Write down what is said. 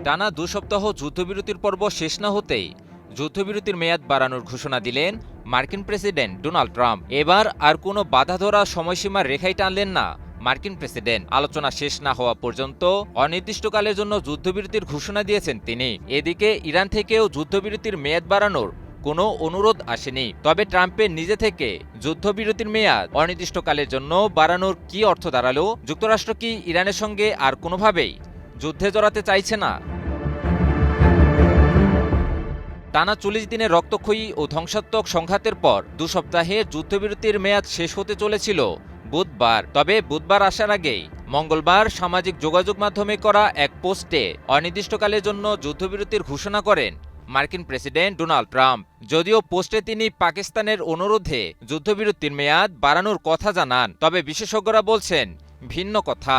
টানা 2 সপ্তাহ যুদ্ধবিরতির পর্ব শেষ না হতেই যুদ্ধবিরতির মেয়াদ বাড়ানোর ঘোষণা দিলেন মার্কিন প্রেসিডেন্ট ডোনাল্ড ট্রাম্প। এবার আর কোনো বাধা ধরা সময়সীমার রেখাই টানলেন না মার্কিন প্রেসিডেন্ট। আলোচনা শেষ না হওয়া পর্যন্ত অনির্দিষ্টকালের জন্য যুদ্ধবিরতির ঘোষণা দিয়েছেন তিনি। এদিকে ইরান থেকেও যুদ্ধবিরতির মেয়াদ বাড়ানোর কোনো অনুরোধ আসেনি। তবে ট্রাম্পের নিজে থেকে যুদ্ধবিরতির মেয়াদ অনির্দিষ্টকালের জন্য বাড়ানোর কি অর্থ দাঁড়ালো? যুক্তরাষ্ট্র কি ইরানের সঙ্গে আর কোনোভাবেই যুদ্ধে জড়াতে চাইছে না? টানা 40 দিনের রক্তক্ষয়ী ও ধ্বংসাত্মক সংঘাতের পর 2 সপ্তাহে যুদ্ধবিরতির মেয়াদ শেষ হতে চলেছিল বুধবার। তবে বুধবার আসার আগেই মঙ্গলবার সামাজিক যোগাযোগ মাধ্যমে করা এক পোস্টে অনির্দিষ্টকালের জন্য যুদ্ধবিরতির ঘোষণা করেন মার্কিন প্রেসিডেন্ট ডোনাল্ড ট্রাম্প। যদিও পোস্টে তিনি পাকিস্তানের অনুরোধে যুদ্ধবিরতির মেয়াদ বাড়ানোর কথা জানান, তবে বিশেষজ্ঞরা বলছেন ভিন্ন কথা।